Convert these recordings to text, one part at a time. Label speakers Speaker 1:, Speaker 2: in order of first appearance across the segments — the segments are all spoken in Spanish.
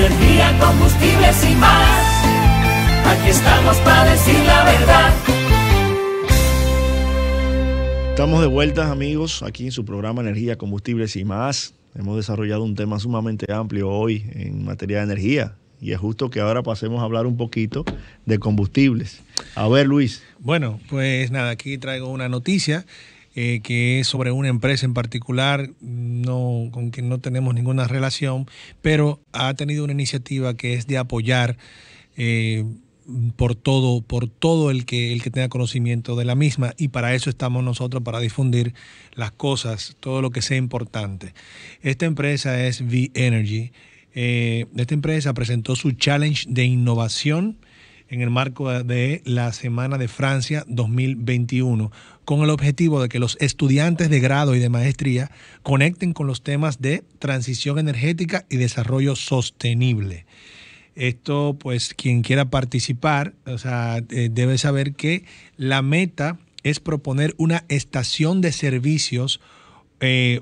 Speaker 1: Energía, combustibles y más. Aquí estamos para decir la verdad.
Speaker 2: Estamos de vuelta, amigos, aquí en su programa Energía, Combustibles y Más. Hemos desarrollado un tema sumamente amplio hoy en materia de energía y es justo que ahora pasemos a hablar un poquito de combustibles. A ver, Luis.
Speaker 3: Bueno, pues nada, aquí traigo una noticia que es sobre una empresa en particular, con quien no tenemos ninguna relación, pero ha tenido una iniciativa que es de apoyar por todo el que tenga conocimiento de la misma, y para eso estamos nosotros, para difundir las cosas, todo lo que sea importante. Esta empresa es V-Energy. Esta empresa presentó su challenge de innovación en el marco de la Semana de Francia 2021, con el objetivo de que los estudiantes de grado y de maestría conecten con los temas de transición energética y desarrollo sostenible. Esto, pues, quien quiera participar, debe saber que la meta es proponer una estación de servicios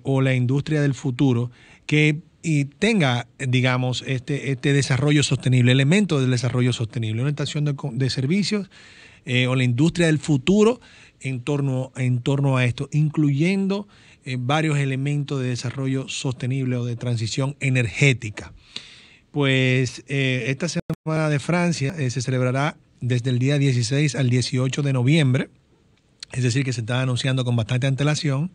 Speaker 3: o la industria del futuro que tenga, digamos, este desarrollo sostenible, elementos del desarrollo sostenible, una estación de servicios o la industria del futuro en torno a esto, incluyendo varios elementos de desarrollo sostenible o de transición energética. Pues esta Semana de Francia se celebrará desde el día 16 al 18 de noviembre, es decir, que se está anunciando con bastante antelación,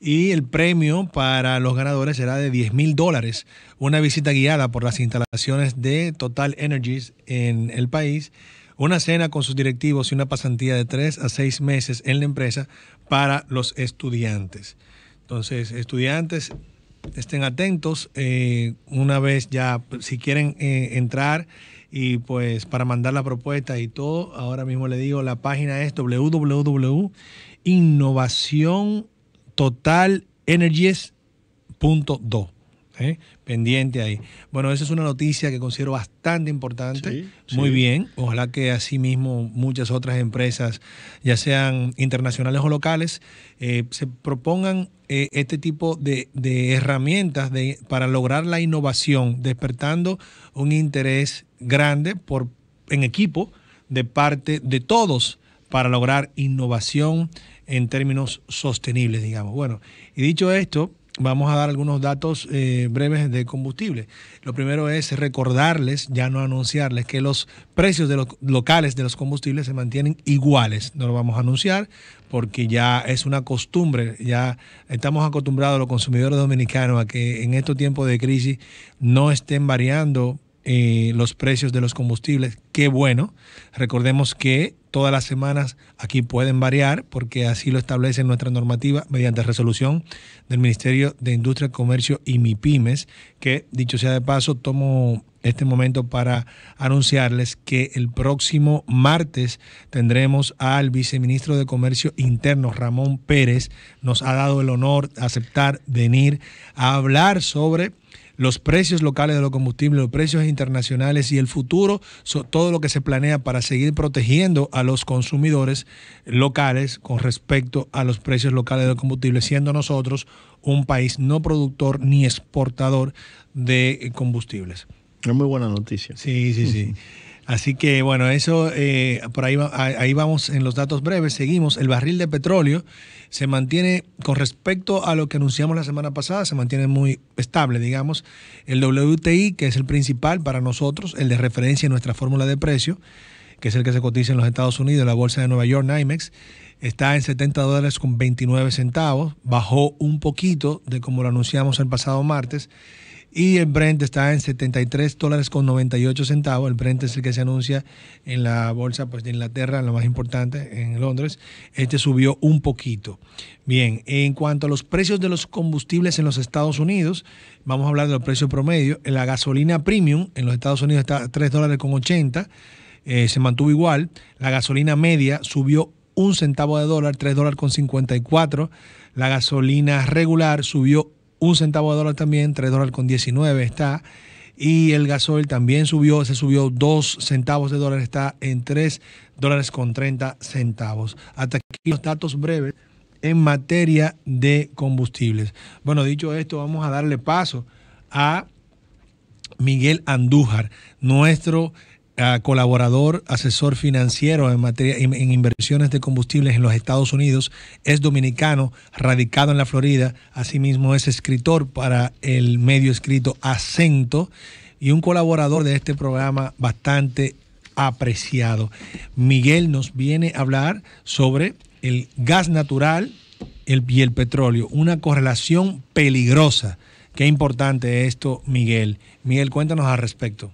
Speaker 3: y el premio para los ganadores será de $10,000, una visita guiada por las instalaciones de Total Energies en el país, una cena con sus directivos y una pasantía de 3 a 6 meses en la empresa para los estudiantes. Entonces, estudiantes, estén atentos, una vez ya, si quieren entrar y pues para mandar la propuesta y todo, ahora mismo le digo, la página es www.innovaciontotalenergies.do. Pendiente ahí. Bueno, esa es una noticia que considero bastante importante. Sí. Muy bien. Ojalá que asimismo muchas otras empresas, ya sean internacionales o locales, se propongan este tipo de herramientas para lograr la innovación, despertando un interés grande en equipo de parte de todos para lograr innovación en términos sostenibles, digamos. Bueno, y dicho esto, vamos a dar algunos datos breves de combustible. Lo primero es recordarles, ya no anunciarles, que los precios de los locales de los combustibles se mantienen iguales. No lo vamos a anunciar porque ya es una costumbre, ya estamos acostumbrados los consumidores dominicanos a que en estos tiempos de crisis no estén variando los precios de los combustibles. Qué bueno. Recordemos que todas las semanas aquí pueden variar porque así lo establece nuestra normativa mediante resolución del Ministerio de Industria, Comercio y MIPYMES, que, dicho sea de paso, tomo este momento para anunciarles que el próximo martes tendremos al viceministro de Comercio Interno, Ramón Pérez. Nos ha dado el honor de aceptar venir a hablar sobre los precios locales de los combustibles, los precios internacionales y el futuro, todo lo que se planea para seguir protegiendo a los consumidores locales con respecto a los precios locales de los combustibles, siendo nosotros un país no productor ni exportador de combustibles.
Speaker 2: Es muy buena noticia.
Speaker 3: Sí. Así que, bueno, eso, por ahí vamos en los datos breves. Seguimos. El barril de petróleo se mantiene, con respecto a lo que anunciamos la semana pasada, se mantiene muy estable, digamos. El WTI, que es el principal para nosotros, el de referencia en nuestra fórmula de precio, que es el que se cotiza en los Estados Unidos, la bolsa de Nueva York, NYMEX, está en $70.29. Bajó un poquito de como lo anunciamos el pasado martes. Y el Brent está en $73.98. El Brent es el que se anuncia en la bolsa, pues, de Inglaterra, la más importante, en Londres. Este subió un poquito. Bien, en cuanto a los precios de los combustibles en los Estados Unidos, vamos a hablar de los precios promedio. La gasolina premium en los Estados Unidos está a $3.80. Se mantuvo igual. La gasolina media subió 1 centavo de dólar, $3.54. La gasolina regular subió 1 centavo de dólar también, $3.19 está. Y el gasoil también subió, se subió 2 centavos de dólar, está en $3.30. Hasta aquí los datos breves en materia de combustibles. Bueno, dicho esto, vamos a darle paso a Miguel Andújar, nuestro colaborador, asesor financiero en inversiones de combustibles en los Estados Unidos. Es dominicano, radicado en la Florida. Asimismo es escritor para el medio escrito Acento y un colaborador de este programa bastante apreciado. Miguel nos viene a hablar sobre el gas natural y el petróleo, una correlación peligrosa. Qué importante esto, Miguel. Miguel, cuéntanos al respecto.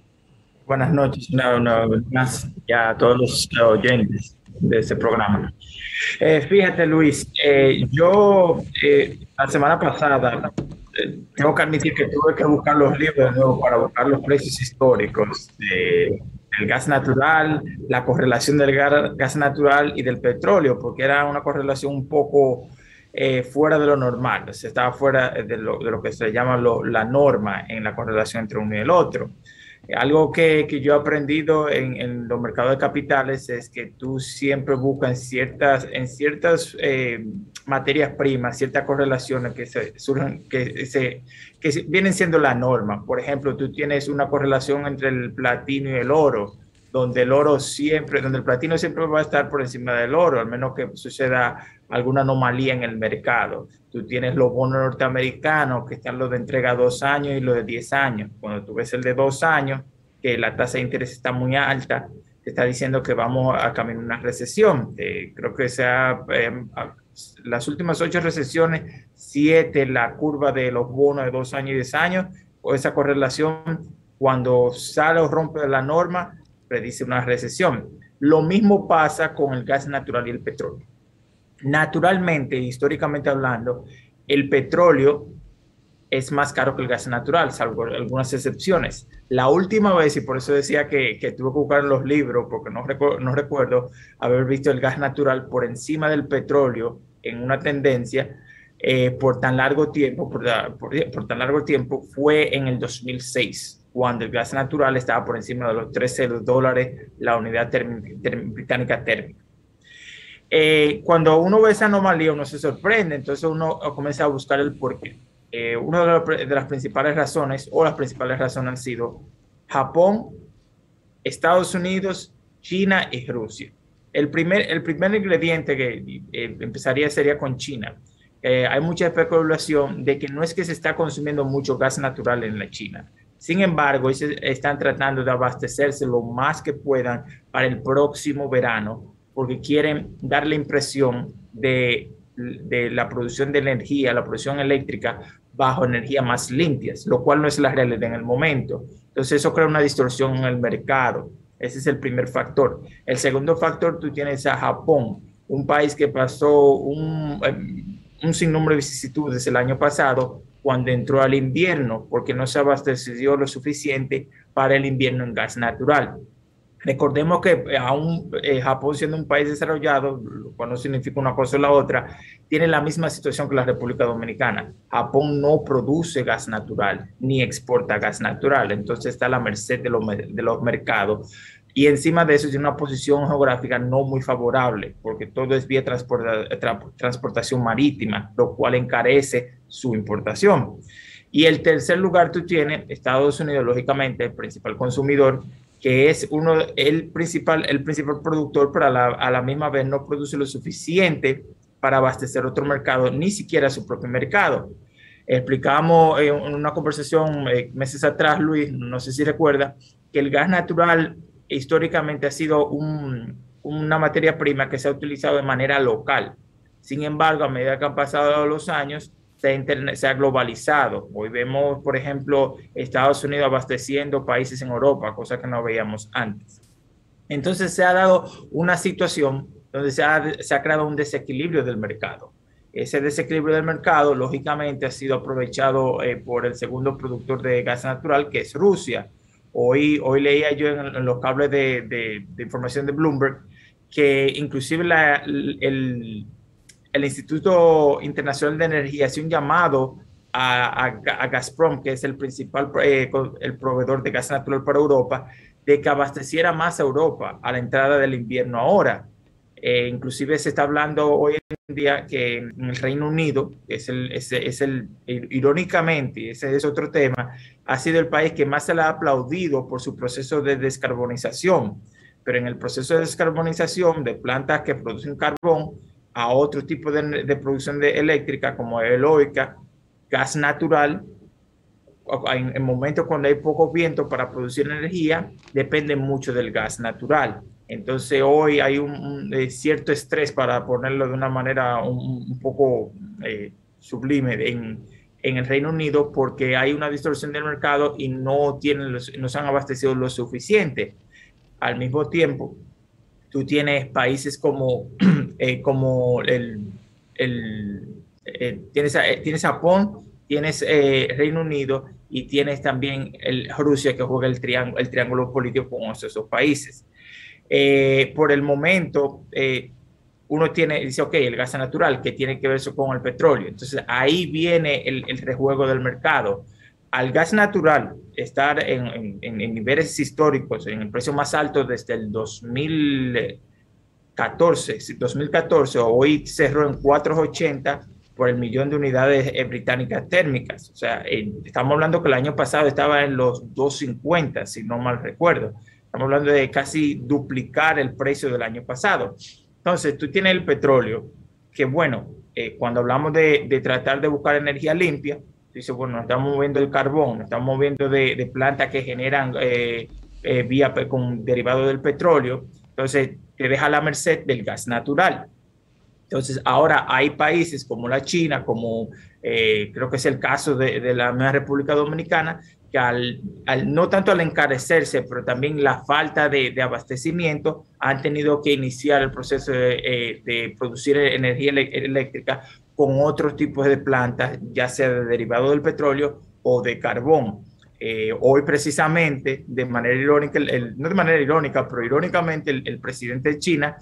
Speaker 4: Buenas noches, una vez más, ya a todos los oyentes de este programa. Fíjate, Luis, yo la semana pasada tengo que admitir que tuve que buscar los libros de nuevo para buscar los precios históricos del gas natural, la correlación del gas natural y del petróleo, porque era una correlación un poco fuera de lo normal, o sea, estaba fuera de lo que se llama la norma en la correlación entre uno y el otro. Algo que yo he aprendido en los mercados de capitales es que tú siempre buscas en ciertas materias primas, ciertas correlaciones que surgen, que vienen siendo la norma. Por ejemplo, tú tienes una correlación entre el platino y el oro, donde el platino siempre va a estar por encima del oro, al menos que suceda alguna anomalía en el mercado. Tú tienes los bonos norteamericanos, que están los de entrega a 2 años y los de 10 años. Cuando tú ves el de 2 años, que la tasa de interés está muy alta, te está diciendo que vamos a caminar una recesión. Creo que las últimas 8 recesiones, 7, la curva de los bonos de 2 años y 10 años, o esa correlación, cuando sale o rompe la norma, predice una recesión. Lo mismo pasa con el gas natural y el petróleo. Naturalmente, históricamente hablando, el petróleo es más caro que el gas natural, salvo algunas excepciones. La última vez, y por eso decía que tuve que buscar en los libros, porque no recuerdo haber visto el gas natural por encima del petróleo en una tendencia por tan largo tiempo, fue en el 2006. Cuando el gas natural estaba por encima de los $13 la unidad británica térmica. Cuando uno ve esa anomalía, uno se sorprende, entonces uno comienza a buscar el porqué. Una de las principales razones, o las principales razones han sido Japón, Estados Unidos, China y Rusia. El primer ingrediente que empezaría sería con China. Hay mucha especulación de que no es que se está consumiendo mucho gas natural en la China. Sin embargo, ellos están tratando de abastecerse lo más que puedan para el próximo verano, porque quieren dar la impresión de la producción de energía, la producción eléctrica bajo energías más limpias, lo cual no es la realidad en el momento. Entonces eso crea una distorsión en el mercado. Ese es el primer factor. El segundo factor, tú tienes a Japón, un país que pasó un sinnúmero de vicisitudes el año pasado, cuando entró al invierno, porque no se abasteció lo suficiente para el invierno en gas natural. Recordemos que aún Japón, siendo un país desarrollado, lo cual no significa una cosa o la otra, tiene la misma situación que la República Dominicana. Japón no produce gas natural ni exporta gas natural, entonces está a la merced de los mercados. Y encima de eso tiene una posición geográfica no muy favorable, porque todo es vía transportación marítima, lo cual encarece su importación. Y el tercer lugar tú tienes Estados Unidos, lógicamente, el principal consumidor, que es el principal productor, pero a la misma vez no produce lo suficiente para abastecer otro mercado, ni siquiera su propio mercado. Explicamos en una conversación meses atrás, Luis, no sé si recuerda, que el gas natural históricamente ha sido una materia prima que se ha utilizado de manera local. Sin embargo, a medida que han pasado los años, se ha globalizado. Hoy vemos, por ejemplo, Estados Unidos abasteciendo países en Europa, cosa que no veíamos antes. Entonces se ha dado una situación donde se ha creado un desequilibrio del mercado. Ese desequilibrio del mercado, lógicamente, ha sido aprovechado por el segundo productor de gas natural, que es Rusia. Hoy leía yo en los cables de información de Bloomberg que inclusive el Instituto Internacional de Energía hace un llamado a Gazprom, que es el principal el proveedor de gas natural para Europa, de que abasteciera más a Europa a la entrada del invierno ahora. Inclusive se está hablando hoy en día que en el Reino Unido, irónicamente, y ese es otro tema, ha sido el país que más se le ha aplaudido por su proceso de descarbonización. Pero en el proceso de descarbonización de plantas que producen carbón a otro tipo de producción eléctrica como eólica, gas natural, en momentos cuando hay poco viento para producir energía, depende mucho del gas natural. Entonces hoy hay un cierto estrés, para ponerlo de una manera un poco sublime, en el Reino Unido, porque hay una distorsión del mercado y no se han abastecido lo suficiente. Al mismo tiempo, tú tienes países como, tienes Japón, tienes Reino Unido y tienes también Rusia, que juega el triángulo político con esos países. Por el momento, uno dice, ok, el gas natural, que tiene que ver eso con el petróleo. Entonces ahí viene el rejuego del mercado. Al gas natural estar en niveles históricos, en el precio más alto desde el 2014, hoy cerró en 4.80 por el millón de unidades británicas térmicas. O sea, estamos hablando que el año pasado estaba en los 2.50, si no mal recuerdo. Estamos hablando de casi duplicar el precio del año pasado. Entonces, tú tienes el petróleo, que bueno, cuando hablamos de tratar de buscar energía limpia, dice, bueno, estamos moviendo el carbón, estamos moviendo de plantas que generan con derivados del petróleo, entonces te deja a la merced del gas natural. Entonces ahora hay países como la China, como creo que es el caso de la misma República Dominicana, que no tanto al encarecerse, pero también la falta de abastecimiento, han tenido que iniciar el proceso de producir energía eléctrica con otros tipos de plantas, ya sea de derivado del petróleo o de carbón. Hoy precisamente, de manera irónica, no de manera irónica, pero irónicamente el presidente de China,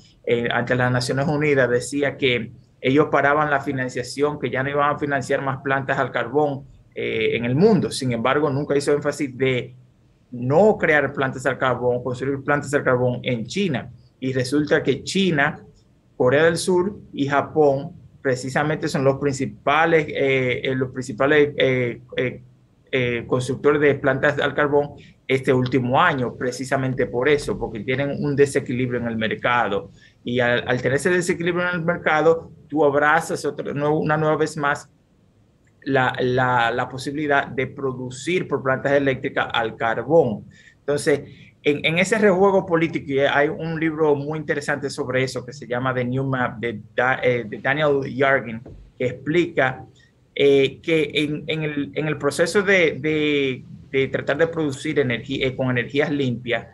Speaker 4: ante las Naciones Unidas, decía que ellos paraban la financiación, que ya no iban a financiar más plantas al carbón en el mundo. Sin embargo, nunca hizo énfasis de no crear plantas al carbón, construir plantas al carbón en China. Y resulta que China, Corea del Sur y Japón precisamente son los principales constructores de plantas al carbón este último año, precisamente por eso, porque tienen un desequilibrio en el mercado. Y al tener ese desequilibrio en el mercado, tú abrazas una nueva vez más la posibilidad de producir por plantas eléctricas al carbón. Entonces, en ese rejuego político, y hay un libro muy interesante sobre eso que se llama The New Map de Daniel Yergin, que explica que en el proceso de tratar de producir energía con energías limpias,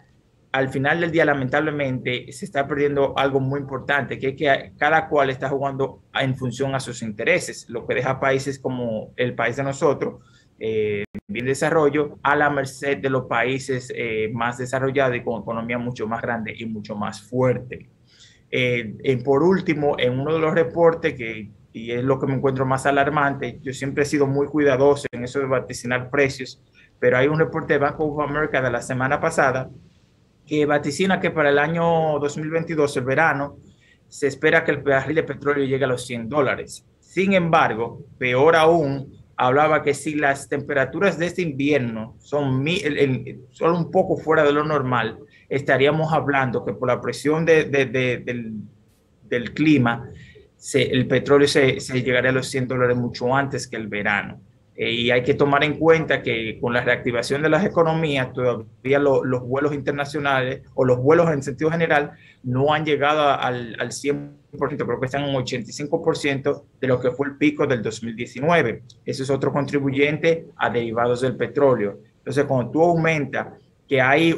Speaker 4: al final del día, lamentablemente, se está perdiendo algo muy importante, que es que cada cual está jugando en función a sus intereses, lo que deja países como el país de nosotros, bien desarrollo, a la merced de los países más desarrollados y con economía mucho más grande y mucho más fuerte. Por último, en uno de los reportes y es lo que me encuentro más alarmante, yo siempre he sido muy cuidadoso en eso de vaticinar precios, pero hay un reporte de Bank of America de la semana pasada que vaticina que para el año 2022, el verano, se espera que el barril de petróleo llegue a los $100. Sin embargo, peor aún, hablaba que si las temperaturas de este invierno son solo un poco fuera de lo normal, estaríamos hablando que por la presión del clima, el petróleo se llegaría a los $100 mucho antes que el verano. Y hay que tomar en cuenta que con la reactivación de las economías, todavía los vuelos internacionales o los vuelos en sentido general no han llegado al 100%, creo que están en un 85% de lo que fue el pico del 2019. Ese es otro contribuyente a derivados del petróleo. Entonces, cuando tú aumentas que hay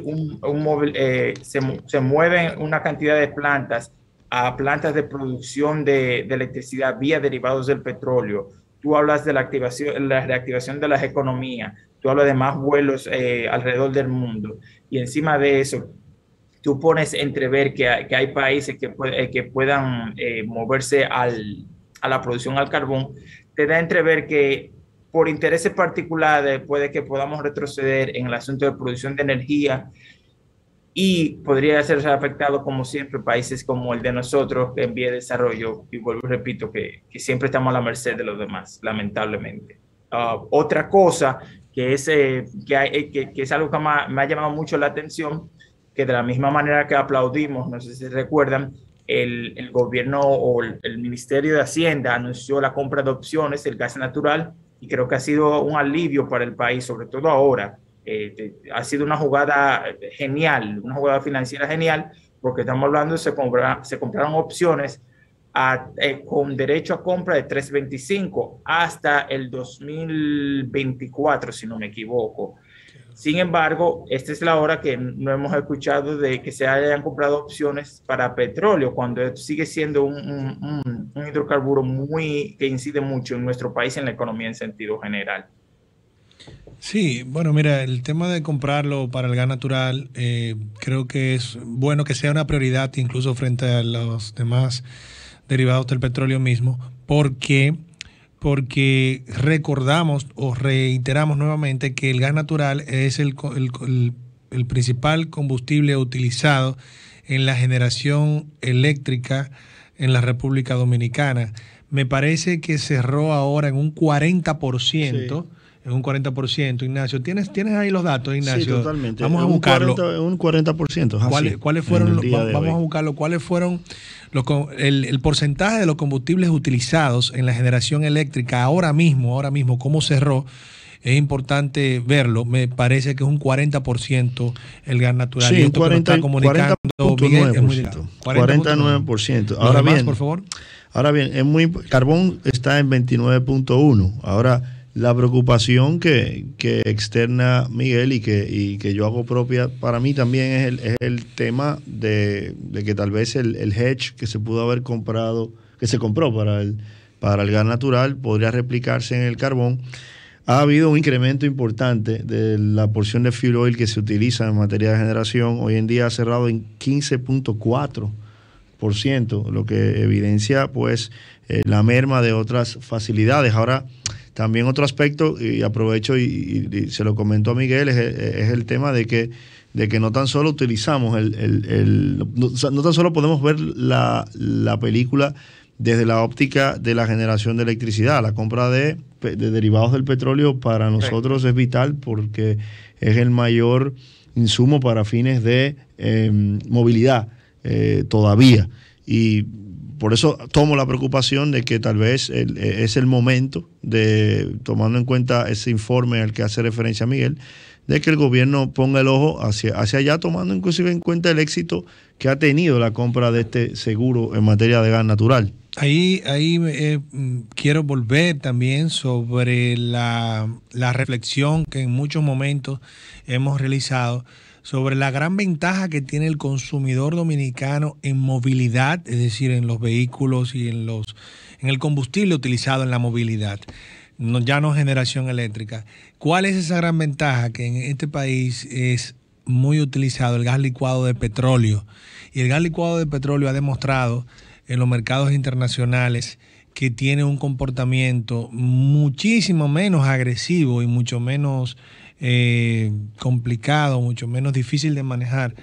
Speaker 4: se mueven una cantidad de plantas a plantas de producción de electricidad vía derivados del petróleo, tú hablas de la reactivación de las economías, tú hablas de más vuelos alrededor del mundo, y encima de eso, tú pones entrever que hay países que puedan moverse a la producción al carbón, te da entrever que por intereses particulares puede que podamos retroceder en el asunto de producción de energía y podría ser afectado, como siempre, países como el de nosotros, que en vía de desarrollo, y vuelvo y repito, que siempre estamos a la merced de los demás, lamentablemente. Otra cosa que es algo que me ha llamado mucho la atención, que de la misma manera que aplaudimos, no sé si recuerdan, el gobierno o el Ministerio de Hacienda anunció la compra de opciones del gas natural, y creo que ha sido un alivio para el país, sobre todo ahora. Ha sido una jugada genial, una jugada financiera genial, porque estamos hablando, se compraron opciones con derecho a compra de 3.25 hasta el 2024, si no me equivoco. Sin embargo, esta es la hora que no hemos escuchado de que se hayan comprado opciones para petróleo, cuando sigue siendo un hidrocarburo que incide mucho en nuestro país, en la economía en sentido general.
Speaker 3: Sí, bueno, mira, el tema de comprarlo para el gas natural, creo que es bueno que sea una prioridad incluso frente a los demás derivados del petróleo mismo, porque recordamos o reiteramos nuevamente que el gas natural es el principal combustible utilizado en la generación eléctrica en la República Dominicana. Me parece que cerró ahora en un 40%. Sí. En un 40%, Ignacio. ¿Tienes ahí los datos, Ignacio?
Speaker 2: Sí, totalmente.
Speaker 3: Vamos a buscarlo.
Speaker 2: Un 40%.
Speaker 3: ¿Cuáles fueron? Vamos a buscarlo. ¿Cuáles fueron el porcentaje de los combustibles utilizados en la generación eléctrica ahora mismo? ¿Cómo cerró? Es importante verlo. Me parece que es un 40% el gas natural.
Speaker 2: Sí,
Speaker 3: y esto 40, que nos está comunicando Miguel, es muy
Speaker 2: 49%. Ahora bien,
Speaker 3: por favor.
Speaker 2: Ahora bien, carbón está en 29.1. Ahora, la preocupación que externa Miguel y que yo hago propia para mí también es el tema de que tal vez el hedge que se pudo haber comprado, que se compró para el gas natural, podría replicarse en el carbón. Ha habido un incremento importante de la porción de fuel oil que se utiliza en materia de generación. Hoy en día ha cerrado en 15.4%, lo que evidencia pues la merma de otras facilidades. Ahora, también otro aspecto, y aprovecho y se lo comento a Miguel, es el tema de que no tan solo utilizamos no tan solo podemos ver la película desde la óptica de la generación de electricidad. La compra de derivados del petróleo para nosotros es vital porque es el mayor insumo para fines de movilidad todavía. Y por eso tomo la preocupación de que tal vez es el momento de, tomando en cuenta ese informe al que hace referencia Miguel, de que el gobierno ponga el ojo hacia allá, tomando inclusive en cuenta el éxito que ha tenido la compra de este seguro en materia de gas natural.
Speaker 3: Ahí quiero volver también sobre la reflexión que en muchos momentos hemos realizado sobre la gran ventaja que tiene el consumidor dominicano en movilidad, es decir, en los vehículos y en el combustible utilizado en la movilidad, ya no generación eléctrica. ¿Cuál es esa gran ventaja? Que en este país es muy utilizado el gas licuado de petróleo, y el gas licuado de petróleo ha demostrado en los mercados internacionales que tiene un comportamiento muchísimo menos agresivo y mucho menos complicado, mucho menos difícil de manejar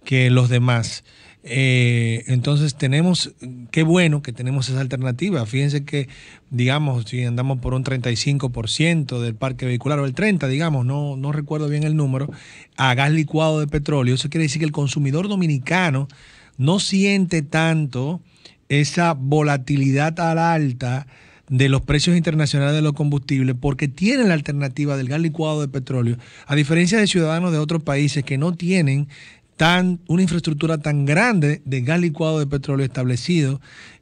Speaker 3: que los demás. Entonces qué bueno que tenemos esa alternativa. Fíjense que, digamos, si andamos por un 35% del parque vehicular, o el 30%, digamos, no recuerdo bien el número, a gas licuado de petróleo, eso quiere decir que el consumidor dominicano no siente tanto esa volatilidad a la alta de los precios internacionales de los combustibles, porque tienen la alternativa del gas licuado de petróleo, a diferencia de ciudadanos de otros países que no tienen una infraestructura tan grande de gas licuado de petróleo establecido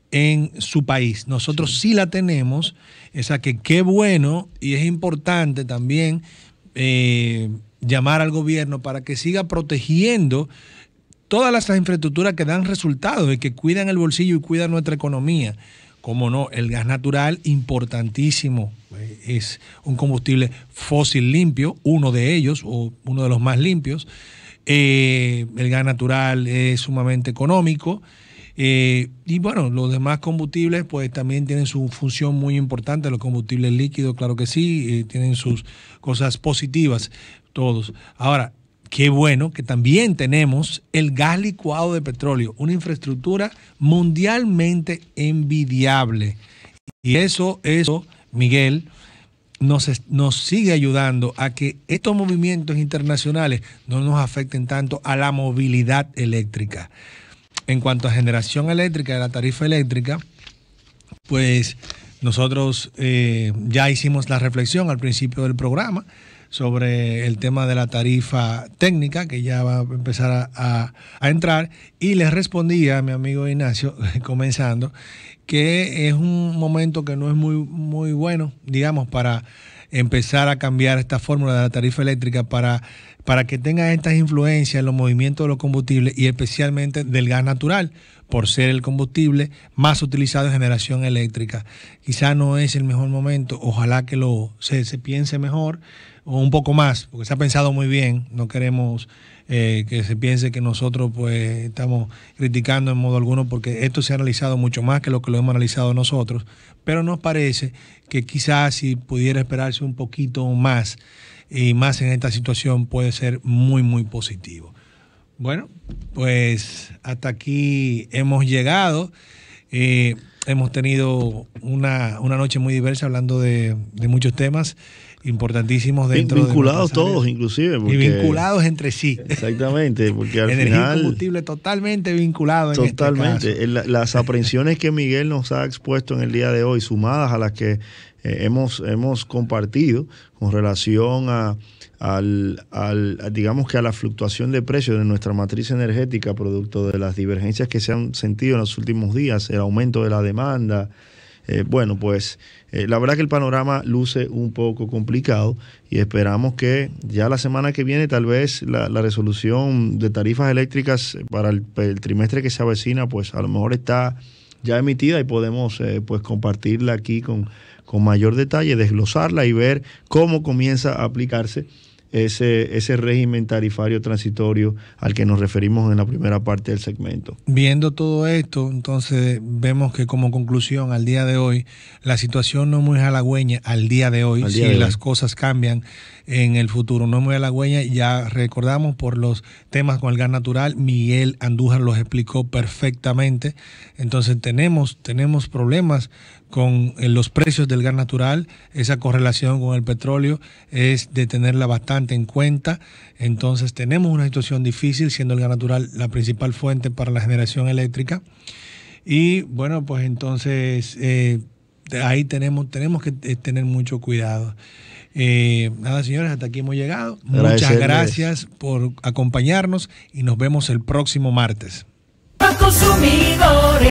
Speaker 3: en su país. Nosotros sí la tenemos, esa que qué bueno, y es importante también llamar al gobierno para que siga protegiendo todas las infraestructuras que dan resultados y que cuidan el bolsillo y cuidan nuestra economía. Como no, el gas natural, importantísimo, es un combustible fósil limpio, uno de ellos, o uno de los más limpios. El gas natural es sumamente económico. Y bueno, los demás combustibles pues también tienen su función muy importante. Los combustibles líquidos, claro que sí, tienen sus cosas positivas todos. Ahora, qué bueno que también tenemos el gas licuado de petróleo, una infraestructura mundialmente envidiable. Y eso, Miguel, nos sigue ayudando a que estos movimientos internacionales no nos afecten tanto a la movilidad eléctrica. En cuanto a generación eléctrica de la tarifa eléctrica, pues nosotros ya hicimos la reflexión al principio del programa sobre el tema de la tarifa técnica, que ya va a empezar a entrar, y les respondía a mi amigo Ignacio, comenzando, que es un momento que no es muy bueno, digamos, para empezar a cambiar esta fórmula de la tarifa eléctrica para que tenga estas influencias en los movimientos de los combustibles y especialmente del gas natural, por ser el combustible más utilizado en generación eléctrica. Quizá no es el mejor momento, ojalá que se piense mejor o un poco más, porque se ha pensado muy bien, no queremos que se piense que nosotros pues estamos criticando en modo alguno, porque esto se ha analizado mucho más que lo que lo hemos analizado nosotros, pero nos parece que quizás si pudiera esperarse un poquito más y más en esta situación puede ser muy positivo. Bueno, pues hasta aquí hemos llegado. Hemos tenido una noche muy diversa hablando de muchos temas importantísimos dentro
Speaker 2: vinculados de todos inclusive
Speaker 3: y vinculados entre sí.
Speaker 2: Exactamente, porque al
Speaker 3: energía
Speaker 2: final
Speaker 3: y combustible totalmente vinculado en
Speaker 2: totalmente
Speaker 3: este caso.
Speaker 2: Las aprensiones que Miguel nos ha expuesto en el día de hoy, sumadas a las que hemos compartido con relación digamos que a la fluctuación de precios de nuestra matriz energética producto de las divergencias que se han sentido en los últimos días, el aumento de la demanda. Bueno, pues la verdad que el panorama luce un poco complicado y esperamos que ya la semana que viene tal vez la resolución de tarifas eléctricas para el trimestre que se avecina, pues a lo mejor está ya emitida y podemos pues compartirla aquí con mayor detalle, desglosarla y ver cómo comienza a aplicarse ese régimen tarifario transitorio al que nos referimos en la primera parte del segmento.
Speaker 3: Viendo todo esto, entonces vemos que como conclusión al día de hoy, la situación no es muy halagüeña al día de hoy, si las cosas cambian en el futuro, no es muy halagüeña. Ya recordamos por los temas con el gas natural, Miguel Andújar los explicó perfectamente. Entonces tenemos problemas con los precios del gas natural. Esa correlación con el petróleo es de tenerla bastante en cuenta. Entonces tenemos una situación difícil, siendo el gas natural la principal fuente para la generación eléctrica. Y bueno, pues entonces ahí tenemos que tener mucho cuidado. Nada, señores, hasta aquí hemos llegado. Muchas gracias por acompañarnos y nos vemos el próximo martes.
Speaker 1: Consumidores.